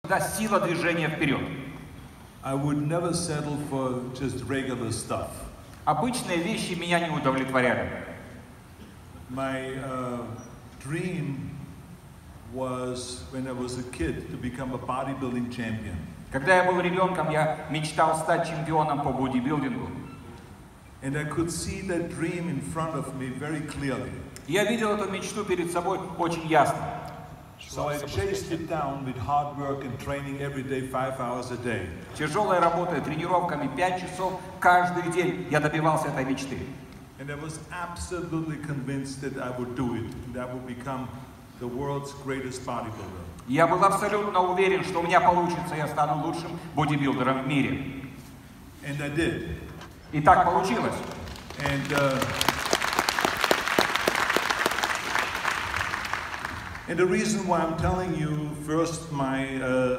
Да, сила движения вперед. I would never settle for just regular stuff. Обычные вещи меня не удовлетворяли. My dream was, when I was a kid, to become a bodybuilding champion. Когда я был ребенком, я мечтал стать чемпионом по бодибилдингу. And I could see that dream in front of me very clearly. Я видел эту мечту перед собой очень ясно. So I chased it down with hard work and training every day, 5 hours a day. Тяжелой работой, тренировками 5 часов каждый день я добивался этой мечты. And I was absolutely convinced that I would do it, and I would become the world's greatest bodybuilder. Я был абсолютно уверен, что у меня получится, я стану лучшим бодибилдером в мире. And I did. И так получилось. And the reason why I'm telling you first my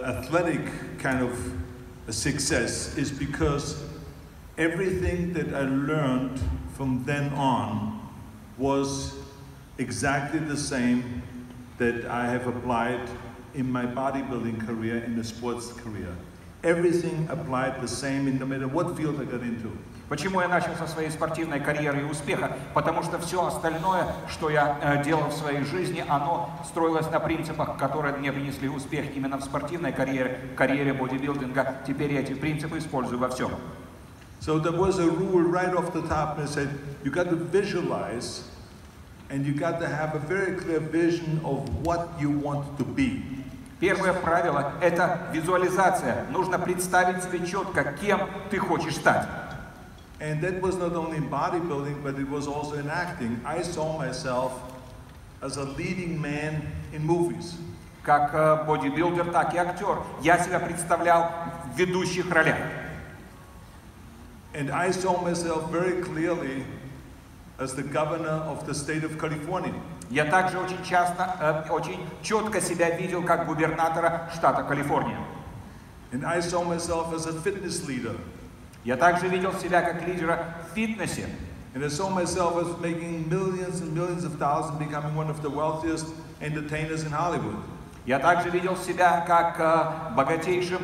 athletic kind of success is because everything that I learned from then on was exactly the same that I have applied in my bodybuilding career, in the sports career. Everything applied the same in no matter what field I got into. Почему я начал со своей спортивной карьеры и успеха? Потому что все остальное, что я делал в своей жизни, оно строилось на принципах, которые мне принесли успех именно в спортивной карьере бодибилдинга. Теперь я эти принципы использую во всем. So there was a rule right off the top that said you got to visualize and you got to have a very clear vision of what you want to be. Первое правило – это визуализация. Нужно представить себе четко, кем ты хочешь стать. And that was not only in bodybuilding, but it was also in acting. I saw myself as a leading man in movies. Как бодибилдер, так и актер. Я себя представлял в ведущих ролях. And I saw myself very clearly as the governor of the state of California. Я также очень четко себя видел как губернатора штата Калифорния. And I saw myself as a fitness leader. Я также видел себя как лидера в фитнесе. And I saw myself as making millions and millions of dollars and becoming one of the wealthiest entertainers in Hollywood. Я также видел себя как богатейшим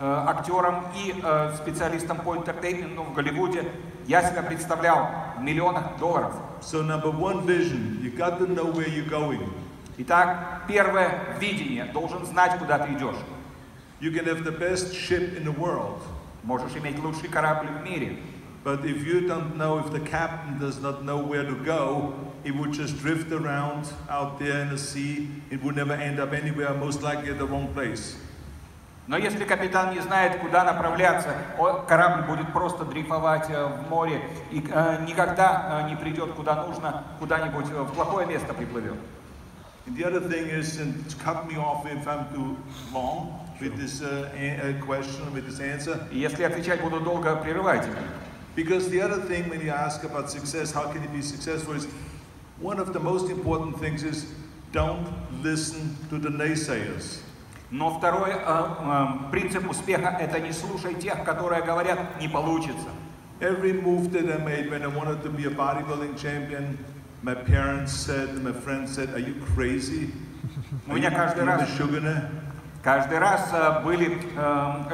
актером и специалистом по интертейменту в Голливуде. Я себя представлял в миллионах долларов. So number one vision, you got to know where you're going. Итак, первое видение, должен знать, куда ты идешь. You can have the best ship in the world. Можешь иметь лучший корабль в мире. But if you don't know, if the captain does not know where to go, it would just drift around out there in the sea. It would never end up anywhere, most likely at the wrong place. Но если капитан не знает, куда направляться, корабль будет просто дрейфовать в море и никогда не придет куда нужно, куда-нибудь в плохое место приплывет. And the other thing is, and cut me off if I'm too long with this question, with this answer. И если отвечать буду долго, прерывайте меня. Because the other thing when you ask about success, how can you be successful, is one of the most important things is don't listen to the naysayers. Но второй принцип успеха – это не слушай тех, которые говорят «не получится». Every move that I made when I wanted to be a bodybuilding champion, my parents said, and my friends said, "Are you crazy? У меня каждый раз были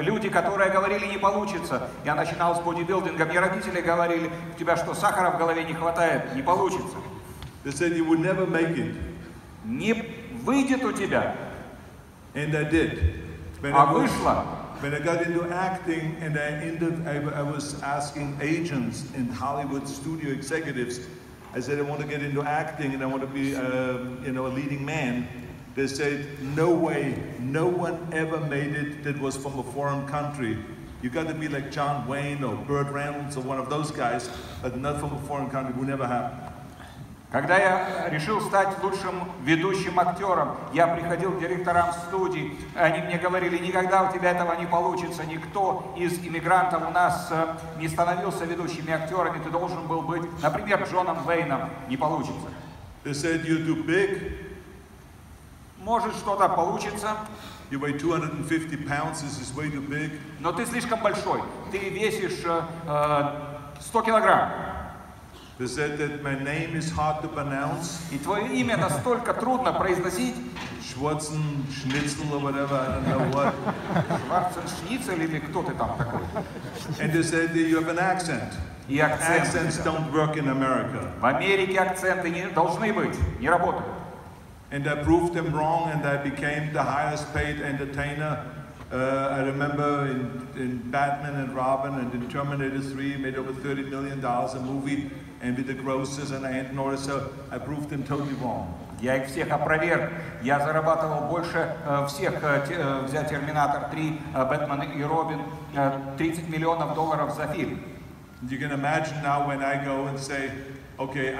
люди, которые говорили «не получится». Я начинал с бодибилдинга, мне родители говорили: «У тебя что, сахара в голове не хватает? Не получится». They said you would never make it. Не выйдет у тебя. And I did. Вышло. When I got into acting and I was asking agents and Hollywood studio executives, I said I want to get into acting and I want to be a leading man. They said, no way, no one ever made it that was from a foreign country. You got to be like John Wayne or Burt Reynolds or one of those guys, but not from a foreign country. It would never happen. Когда я решил стать лучшим ведущим актером, я приходил к директорам студий, они мне говорили: никогда у тебя этого не получится, никто из иммигрантов у нас не становился ведущими актерами, ты должен был быть, например, Джоном Уэйном, не получится. They said, you're too big. Может, что-то получится. You weigh 250 pounds, this is way too big. Но ты слишком большой, ты весишь 100 килограмм. They said that my name is hard to pronounce. И твое имя настолько трудно произносить, Schwarzenschnitzel or whatever, I don't know what. Шварцнеггер или кто ты там такой? And they said that you have an accent. И акцент. Accents don't work in America. В Америке акценты не должны быть, не работают. And I proved them wrong, and I became the highest paid entertainer. I remember in Batman and Robin and in Terminator 3, made over $30 million a movie, and with the grosses, and I hadn't noticed, so I proved them totally wrong. Я их всех опроверг. Я зарабатывал больше всех, взять Терминатор 3, Бэтмен и Робин, $30 миллионов за фильм. You can imagine now when I go and say, okay,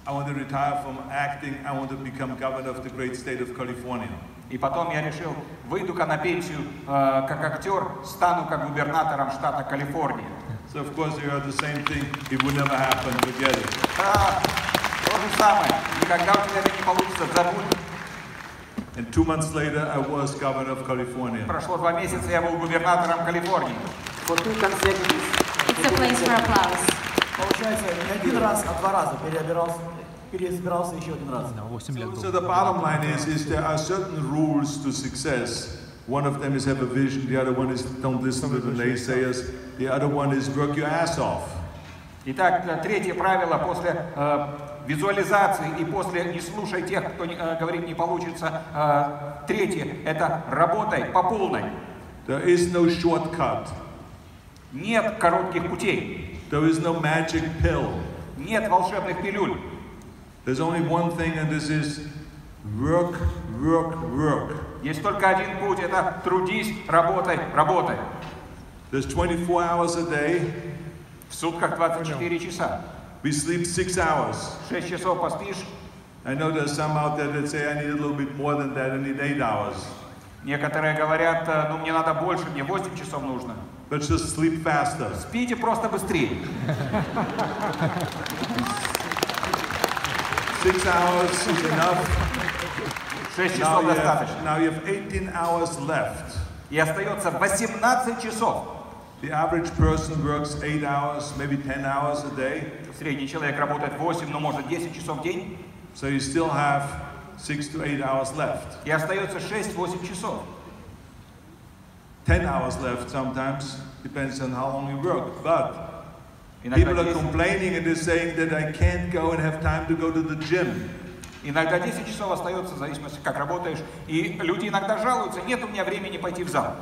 I want to retire from acting, I want to become governor of the great state of California. И потом я решил, выйду-ка на пенсию как актер, стану как губернатором штата Калифорния. So of course you heard the same thing, it would never happen, forget it. То же самое, никогда у тебя это не получится, забудь. And 2 months later I was governor of California. Прошло 2 месяца, я был губернатором Калифорнии. It's a place for applause. Получается, не один раз, а 2 раза переизбирался еще 1 раз. So the bottom line is there are certain rules to success. One of them is have a vision, the other one is don't listen to the naysayers, the other one is work your ass off. Итак, третье правило после визуализации и после не слушай тех, кто говорит не получится. Третье – это работай по полной. There is no shortcut. Нет коротких путей. There is no magic pill. Нет волшебных пилюль. There's only one thing, and this is work, work, work. Есть только один путь – это трудись, работай, работай. There's 24 hours a day. В сутках 24 часа. We sleep 6 hours. 6 часов поспишь. I know there's some out there that say I need a little bit more than that, I need 8 hours. Некоторые говорят, ну мне надо больше, мне 8 часов нужно. Let's just sleep faster. Спите просто быстрее. 6 hours is enough. 6 часов достаточно. Now you have 18 hours left. И остается 18 часов. The average person works 8 hours, maybe 10 hours a day. Средний человек работает 8, но может 10 часов в день. So you still have 6 to 8 hours left. И остается 6-8 часов. 10 hours left sometimes, depends on how long you work. But people are complaining and they're saying that I can't go and have time to go to the gym. Иногда 10 часов остается, в зависимости, как работаешь. И люди иногда жалуются, нет у меня времени пойти в зал.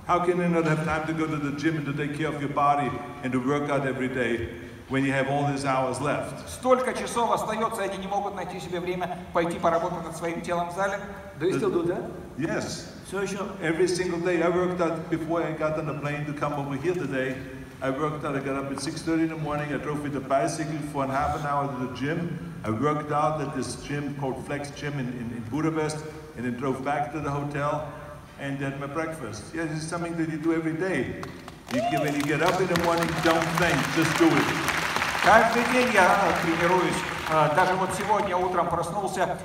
How can you not have time to go to the gym and to take care of your body and to work out every day when you have all these hours left? Столько часов остается, они не могут найти себе время пойти поработать над своим телом в зале. Do you still do that? Yes. Все еще. Every single day. I worked out before I got on the plane to come over here today. I worked out. I got up at 6:30 in the morning. I drove with a bicycle for half an hour to the gym. I worked out at this gym called Flex Gym in Budapest, and then drove back to the hotel and had my breakfast. Yeah, this is something that you do every day. When you get up in the morning, don't think, just do it. Каждый день я тренируюсь. Даже вот сегодня утром проснулся,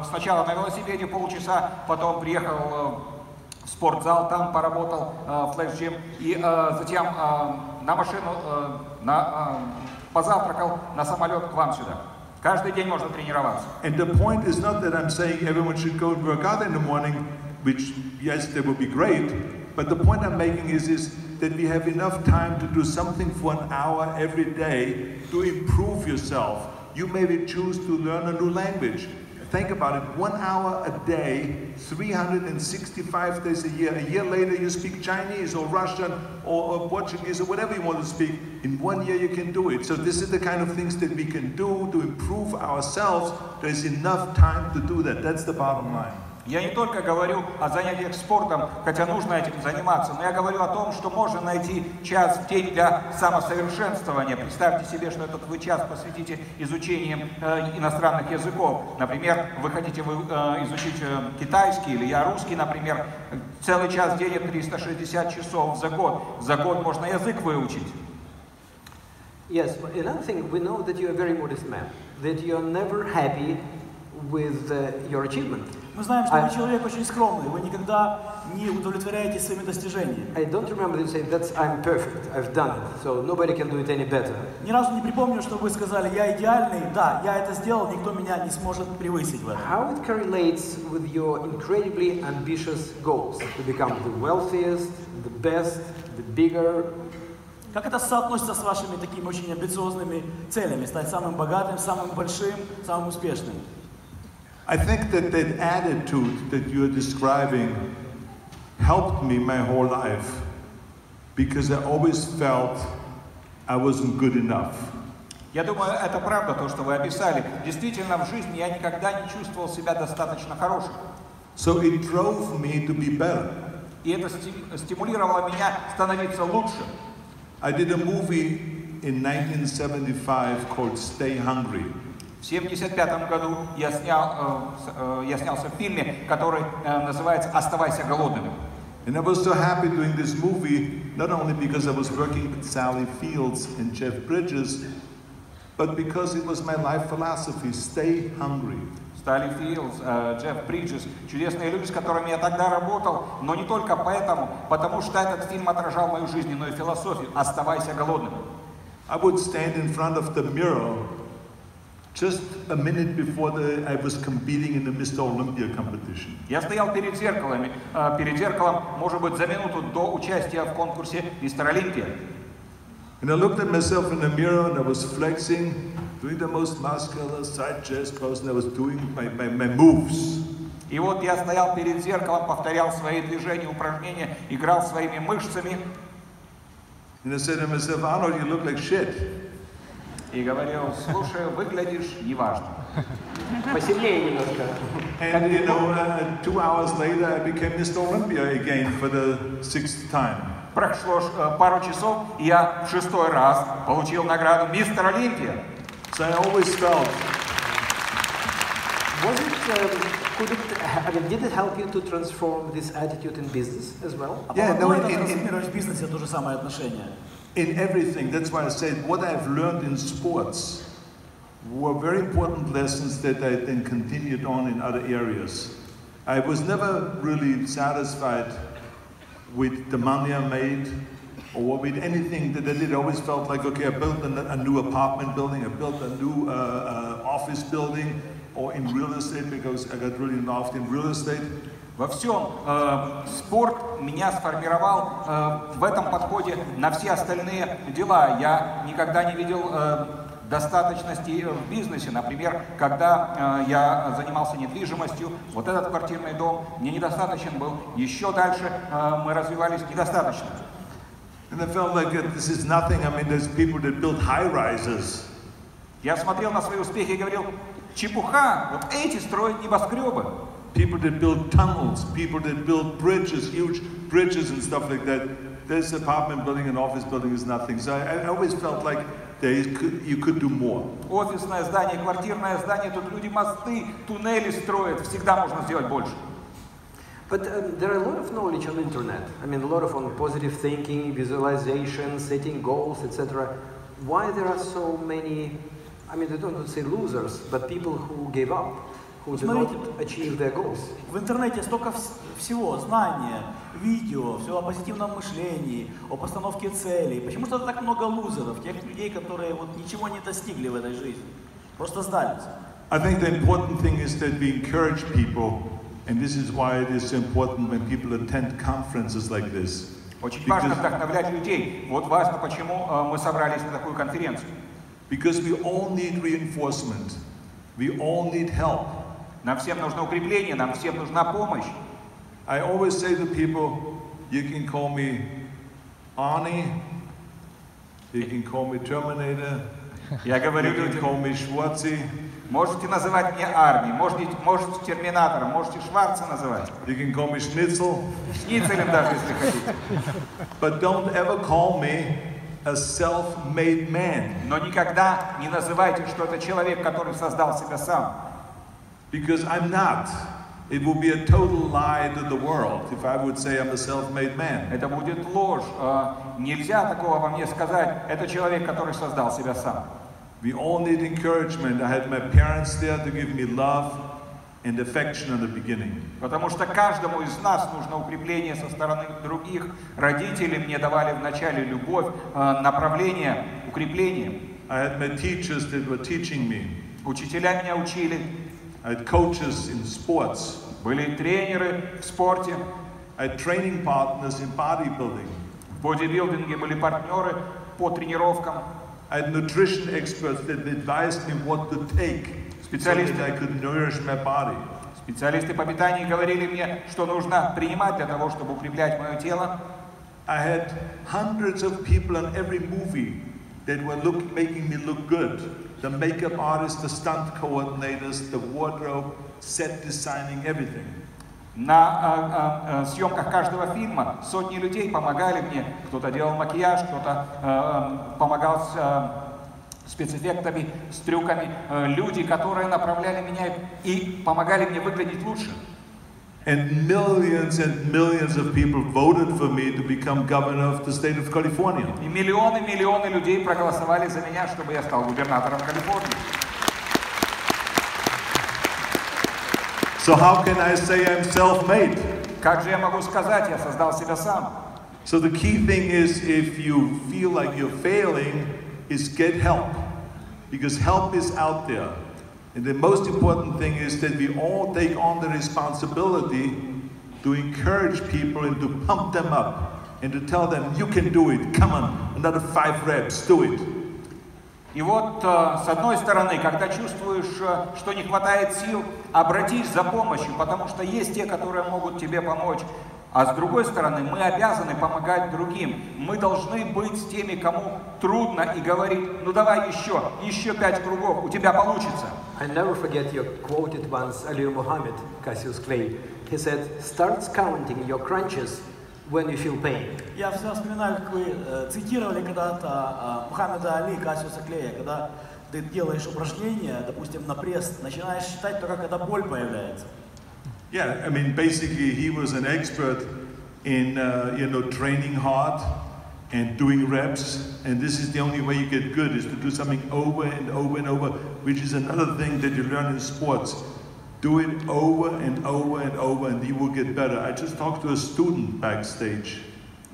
сначала на велосипеде полчаса, потом приехал в спортзал, там поработал в Flex Gym, и затем на машину, позавтракал, на самолет к вам сюда. Каждый день можно тренироваться. And the point is not that I'm saying everyone should go and work out in the morning, which, yes, that would be great, but the point I'm making is that we have enough time to do something for an hour every day to improve yourself. You maybe choose to learn a new language. Think about it, 1 hour a day, 365 days a year. A year later you speak Chinese or Russian or Portuguese or whatever you want to speak. In 1 year you can do it. So this is the kind of things that we can do to improve ourselves. There's enough time to do that. That's the bottom line. Я не только говорю о занятиях спортом, хотя нужно этим заниматься, но я говорю о том, что можно найти час в день для самосовершенствования. Представьте себе, что этот вы час посвятите изучению иностранных языков. Например, вы хотите изучить китайский или я русский, например, целый час в день это 360 часов за год. За год можно язык выучить. Yes, but another thing, we know that you're a very modest man, that you're never happy with your achievement. Мы знаем, что вы человек очень скромный, вы никогда не удовлетворяетесь своими достижениями. I don't remember you saying that I'm perfect, I've done it, so nobody can do it any better. Ни разу не припомню, что вы сказали, я идеальный, да, я это сделал, никто меня не сможет превысить в этом. How it correlates with your incredibly ambitious goals to become the wealthiest, the best, the bigger? Как это соотносится с вашими такими очень амбициозными целями, стать самым богатым, самым большим, самым успешным? I think that attitude that you're describing helped me my whole life because I always felt I wasn't good enough. Я думаю, это правда, то, что вы описали. Действительно, в жизни я никогда не чувствовал себя достаточно хорошим. So it drove me to be better. И это стимулировало меня становиться лучше. I did a movie in 1975 called Stay Hungry. В 1975 году я снялся в фильме, который называется «Оставайся голодным». And I was so happy doing this movie, not only because I was working with Sally Fields and Jeff Bridges, but because it was my life philosophy, stay hungry. Салли Филдс, Джефф Бриджес, чудесные люди, с которыми я тогда работал, но не только поэтому, потому что этот фильм отражал мою жизненную философию «Оставайся голодным». I would stand in front of the mirror just a minute before I was competing in the Mr. Olympia competition. Я стоял перед зеркалом, может быть, за минуту до участия в конкурсе «Мистер Олимпия». And I looked at myself in the mirror and I was flexing, doing the most muscular side chest pose, and I was doing my moves. И вот я стоял перед зеркалом, повторял свои движения, упражнения, играл своими мышцами. And I said to myself, Arnold, you look like shit. И говорил, слушай, выглядишь неважно. Посильнее немножко. And you know, 2 hours later I became Mr. Olympia again for the 6th time. Прошло пару часов, и я в 6-й раз получил награду «Мистер Олимпия». So I always felt. Did it help you to transform this attitude in business as well? Yeah, no, в бизнесе то же самое отношение. In everything. That's why I said what I've learned in sports were very important lessons that I then continued on in other areas. I was never really satisfied with the money I made or with anything that I did. I always felt like, okay, I built a new apartment building, I built a new office building, or in real estate, because I got really involved in real estate. Во всем спорт меня сформировал в этом подходе на все остальные дела. Я никогда не видел достаточности в бизнесе. Например, когда я занимался недвижимостью, вот этот квартирный дом мне недостаточен был. Еще дальше мы развивались недостаточно. And I felt like this is nothing. I mean, there's people that build high rises. Я смотрел на свои успехи и говорил, чепуха, вот эти строят небоскребы. People that build tunnels, people that build bridges, huge bridges and stuff like that. This apartment building and office building is nothing. So I always felt like you could do more. Офисное здание, квартирное здание, тут люди мосты, туннели строят, всегда можно сделать больше. But there are a lot of knowledge on the internet. I mean, a lot of on positive thinking, visualization, setting goals, etc. Why there are so many, I mean, I don't want to say losers, but people who gave up, who did not achieve their goals? В интернете столько всего, знания, видео, все о позитивном мышлении, о постановке целей. Почему же так много лузеров, тех людей, которые вот ничего не достигли в этой жизни, просто сдались? I think the important thing is that we encourage people. And this is why it is important when people attend conferences like this. Очень важно вдохновлять людей. Вот важно, почему мы собрались на такую конференцию. Because we all need reinforcement. We all need help. Нам всем нужно укрепление, нам всем нужна помощь. I always say to people, you can call me Arnie, you can call me Terminator, Я говорю you can call me Schwartzy. Можете называть меня Арни, можете Терминатором, можете Шварца называть. You can call me Schnitzel. Шницелем даже, если хотите. But don't ever call me a self-made man. Но никогда не называйте, что это человек, который создал себя сам. Because I'm not. It would be a total lie to the world if I would say I'm a self-made man. Это будет ложь. Нельзя такого во мне сказать. Это человек, который создал себя сам. We all need encouragement. I had my parents there to give me love. and affection in the beginning. Потому что каждому из нас нужно укрепление со стороны других. Родители мне давали вначале любовь, направление, укрепление. I had my teachers that were teaching me. Учителя меня учили. I had coaches in sports. Были тренеры в спорте. I had training partners in bodybuilding. В бодибилдинге были партнеры по тренировкам. I had nutrition experts that advised me what to take so that I could nourish my body. Специалисты по питанию говорили мне, что нужно принимать для того, чтобы укреплять мое тело. I had hundreds of people in every movie that were making me look good. The makeup artists, the stunt coordinators, the wardrobe, set designing, everything. На съемках каждого фильма сотни людей помогали мне. Кто-то делал макияж, кто-то помогал с спецэффектами, с трюками. Люди, которые направляли меня и помогали мне выглядеть лучше. And millions of people voted for me to become governor of the state of California. И миллионы людей проголосовали за меня, чтобы я стал губернатором Калифорнии. So how can I say I'm self-made? Как же я могу сказать, я создал себя сам? So the key thing is, if you feel like you're failing, is get help, because help is out there. And the most important thing is that we all take on the responsibility to encourage people and to pump them up and to tell them, you can do it, come on, another 5 reps, do it. И вот, с одной стороны, когда чувствуешь, что не хватает сил, обратись за помощью, потому что есть те, которые могут тебе помочь. А с другой стороны, мы обязаны помогать другим. Мы должны быть с теми, кому трудно, и говорить, ну давай еще 5 кругов, у тебя получится. I never forget you quoted once Ali Muhammad, Cassius Clay. He said, start counting your crunches when you feel pain. Я всегда вспоминаю, как вы цитировали когда-то Мухаммеда Али, Кассиуса Клея, когда ты делаешь упражнения, допустим, на пресс, начинаешь считать только когда боль появляется. Yeah, I mean, basically he was an expert in, training hard and doing reps. And this is the only way you get good, is to do something over and over and over, which is another thing that you learn in sports. Do it over and over and over, and you will get better. I just talked to a student backstage.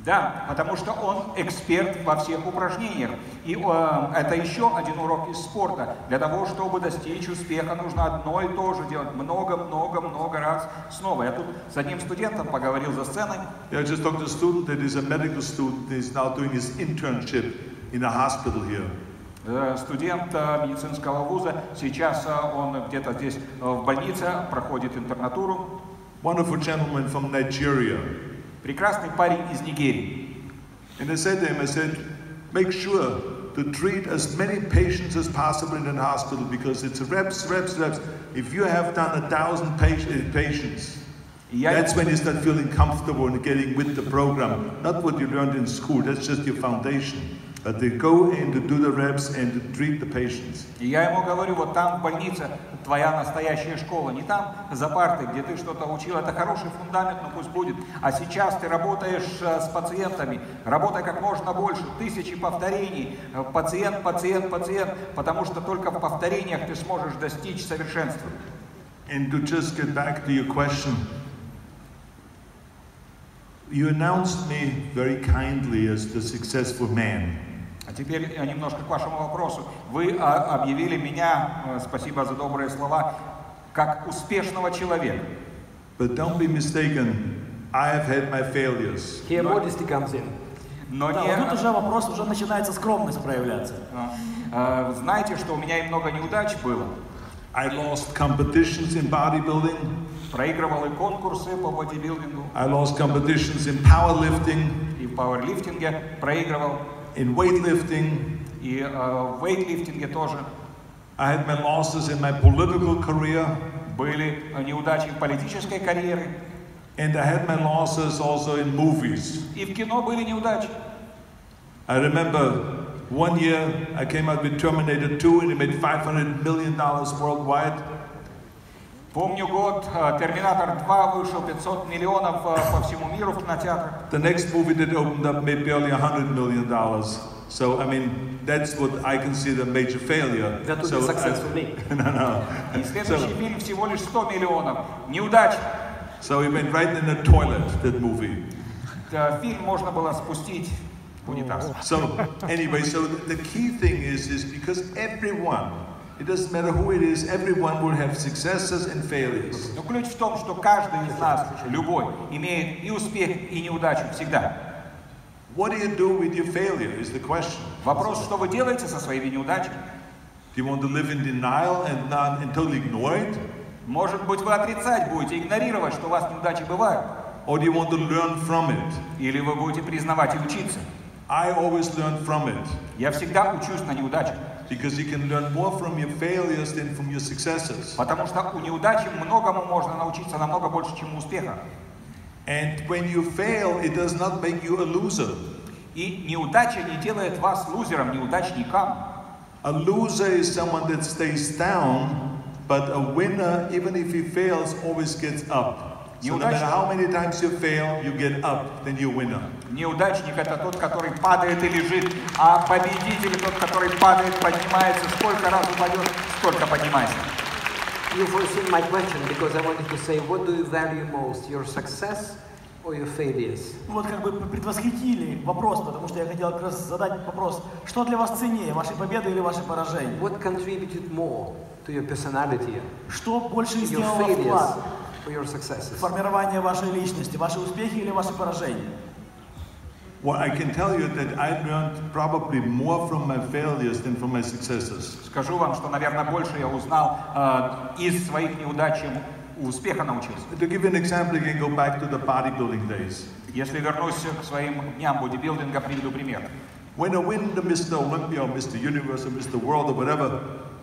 Да, потому что он эксперт во всех упражнениях. И это еще один урок из спорта. Для того, чтобы достичь успеха, нужно одно и то же делать много раз снова. Я тут с одним студентом поговорил за сценой. I just talked to a student that is a medical student. He's now doing his internship in a hospital here. Студент медицинского вуза, сейчас он где-то здесь в больнице, проходит интернатуру. Wonderful gentleman from Nigeria. Прекрасный парень из Нигерии. And I said to him, I said, make sure to treat as many patients as possible in the hospital, because it's reps. If you have done 1,000 patients, that's when you start feeling comfortable and getting with the program. Not what you learned in school, that's just your foundation. But they go in to do the reps and to treat the patients. И я ему говорю, вот там в больнице твоя настоящая школа, не там за партой, где ты что-то учил, это хороший фундамент, но пусть будет. А сейчас ты работаешь с пациентами, работай как можно больше, 1000 повторений, пациент, потому что только в повторениях ты сможешь достичь совершенства. And to just get back to your question, you announced me very kindly as the successful man. А теперь немножко к вашему вопросу. Вы объявили меня, спасибо за добрые слова, как успешного человека. But don't be mistaken, I have had my failures. Here modesty comes in. Но Да, вот тут уже вопрос, уже начинается скромность проявляться. Знаете, что у меня и много неудач было. I lost competitions in bodybuilding. Проигрывал и конкурсы по бодибилдингу. I lost competitions in powerlifting. И в пауэрлифтинге проигрывал. In weightlifting. И в вейтлифтинге тоже. I had my losses in my political career. Были неудачи в политической карьере. And I had my losses also in movies. И в кино были неудачи. I remember one year I came out with Terminator 2 and it made $500 million worldwide. Помню год, Терминатор 2 вышел 500 миллионов по всему миру в кинотеатрах. The next movie that opened up made barely $100 million. So, I mean, that's what I consider a major failure. That would be success for me. No. И следующий фильм всего лишь 100 миллионов. Неудача. So he went right in the toilet, that movie. Фильм можно было спустить в унитаз. So, anyway, so the key thing is because everyone, it doesn't matter who it is, everyone will have successes and failures. Но ключ в том, что каждый из нас, любой, имеет и успех, и неудачу всегда. What do you do with your failure is the question. Вопрос, что вы делаете со своими неудачами? Do you want to live in denial and totally ignore it? Может быть, вы отрицать будете, игнорировать, что у вас неудачи бывают. Or do you want to learn from it? Или вы будете признавать и учиться. I always learn from it. Я всегда учусь на неудачах. Because you can learn more from your failures than from your successes. Потому что у неудачи многому можно научиться намного больше, чем у успеха. And when you fail, it does not make you a loser. И неудача не делает вас лузером, неудачником. A loser is someone that stays down, but a winner, even if he fails, always gets up. So no matter how many times you fail, you get up, then you're a winner. Неудачник — это тот, который падает и лежит, а победитель — тот, который падает, поднимается. Сколько раз упадет, столько поднимается. You foreseen my question because I wanted to say, what do you value most, your success or your failures? Вот как бы предвосхитили вопрос, потому что я хотел как раз задать вопрос, что для вас ценнее, ваши победы или ваши поражения? What contributed more to your personality? Что больше Your сделало failures вклад or your successes? в формирование вашей личности, ваши успехи или ваши поражения? Well, I can tell you that I learned probably more from my failures than from my successes. Скажу вам, что, наверное, больше я узнал из своих неудач, чем у успеха научился. To give you an example, you can go back to the bodybuilding days. Если вернусь к своим дням бодибилдинга, приведу пример. When you win the Mr. Olympia or Mr. Universe or Mr. World or whatever,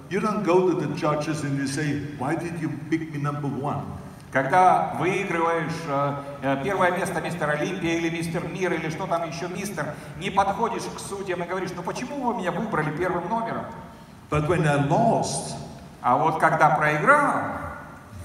you don't go to the judges and you say, why did you pick me number one? Когда выигрываешь первое место мистер Олимпия или мистер Мир или что там еще мистер, не подходишь к судьям и говоришь, ну почему вы меня выбрали первым номером? But when I lost, а вот когда проиграл,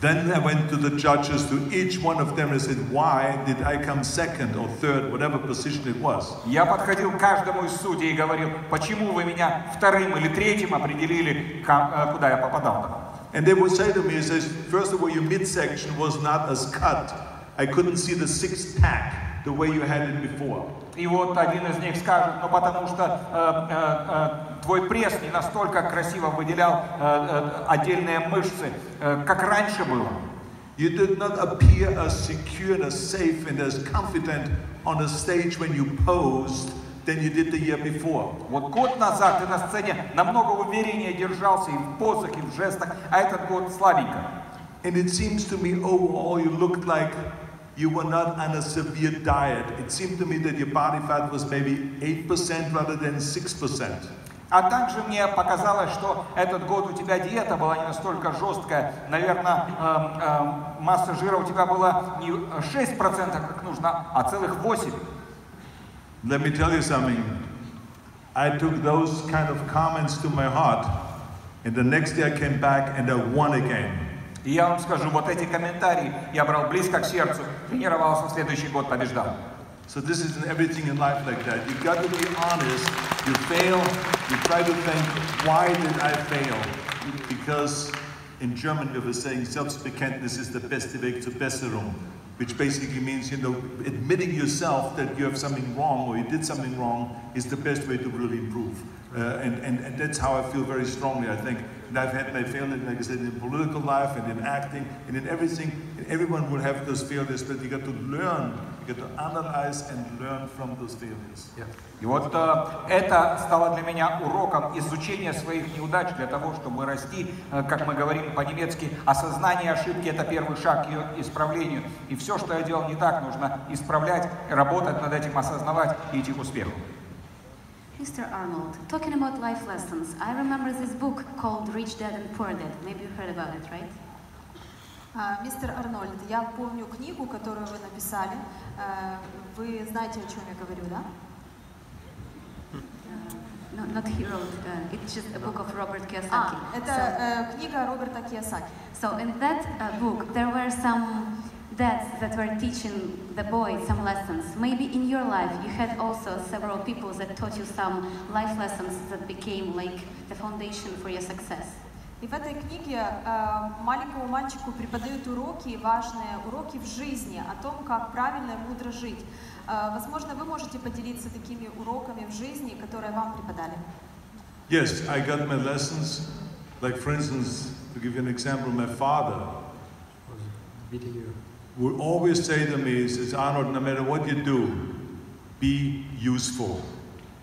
then I went to the judges, to each one of them and said, why did I come second or third, whatever position it was? Я подходил к каждому из судей и говорил, почему вы меня вторым или третьим определили, куда я попадал. And they would say to me, says, first of all, your midsection was not as cut. I couldn't see the six-pack the way you had it before. И вот один из них скажет, ну потому что твой пресс не настолько красиво выделял отдельные мышцы, как раньше было. You did not appear as secure and as safe and as confident on a stage when you posed than you did the year before. Вот год назад ты на сцене намного увереннее держался и в позах, и в жестах, а этот год слабенько. And it seems to me overall you looked like you were not on a severe diet. It seemed to me that your body fat was maybe 8% rather than 6%. А также мне показалось, что этот год у тебя диета была не настолько жесткая. Наверное, масса жира у тебя была не 6%, как нужно, а целых 8%. Let me tell you something. I took those kind of comments to my heart, and the next day I came back and I won again. И я вам скажу, вот эти комментарии я брал близко к сердцу, тренировался, в следующий год побеждал. So this is everything in life like that. You've got to be honest. You fail, you try to think, why did I fail? Because in German we have a saying, Selbstbekenntnis ist der beste Weg zur Besserung, which basically means, admitting yourself that you have something wrong or you did something wrong is the best way to really improve. And that's how I feel very strongly, I think. And I've had my failures, like I said, in political life and in acting and in everything. And everyone will have those failures, but you got to learn, you got to analyze and learn from those failures. Yeah. И вот это стало для меня уроком изучения своих неудач для того, чтобы расти, как мы говорим по-немецки, осознание ошибки — это первый шаг к ее исправлению. И все, что я делал не так, нужно исправлять, работать над этим, осознавать и идти к успеху. Mr. Arnold, talking about life lessons, I remember this book called Rich Dad and Poor Dad. Maybe you heard about it, right? Мистер Арнольд, я помню книгу, которую вы написали. Вы знаете, о чем я говорю, да? No, not he wrote. It's just a book of Robert Kiyosaki. Это книга Роберта Кийосаки. So in that book, there were some dads that were teaching the boys some lessons. Maybe in your life you had also several people that taught you some life lessons that became like the foundation for your success. И в этой книге маленькому мальчику преподают уроки, важные уроки в жизни, о том, как правильно и мудро жить. Возможно, вы можете поделиться такими уроками в жизни, которые вам преподали. Yes, I got my lessons. Like, for instance, to give you an example, my father would always say to me, he says, Arnold, no matter what you do, be useful.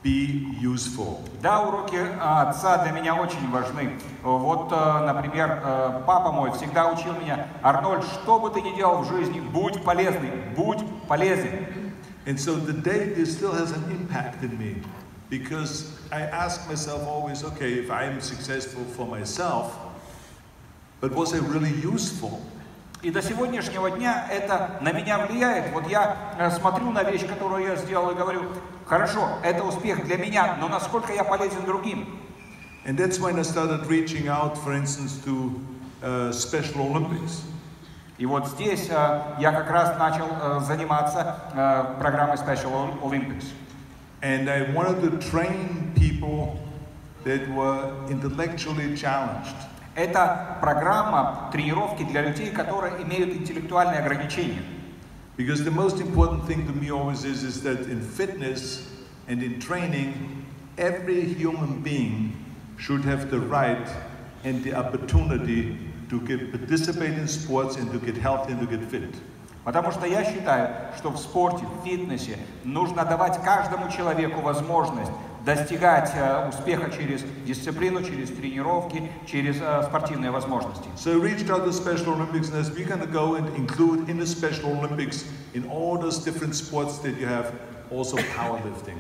Be useful. Да, уроки отца для меня очень важны. Вот, например, папа мой всегда учил меня: Арнольд, что бы ты ни делал в жизни, будь полезный, будь полезен. And so today this still has an impact in me, because I ask myself always, okay, if I'm successful for myself, but was I really useful? И до сегодняшнего дня это на меня влияет. Вот я смотрю на вещь, которую я сделал, и говорю: хорошо, это успех для меня, но насколько я полезен другим? And that's when I started reaching out, for instance, to Special Olympics. И вот здесь я как раз начал заниматься программой Special Olympics. And I wanted to train people that were intellectually challenged. Это программа тренировки для людей, которые имеют интеллектуальные ограничения. Because the most important thing to me always is that in fitness and in training, every human being should have the right and the opportunity to participate in sports and to get healthy and to get fit. Потому что я считаю, что в спорте, в фитнесе нужно давать каждому человеку возможность достигать успеха через дисциплину, через тренировки, через спортивные возможности. So I reached out to Special Olympics, and as we're going to go and include in the Special Olympics, in all those different sports that you have, also powerlifting.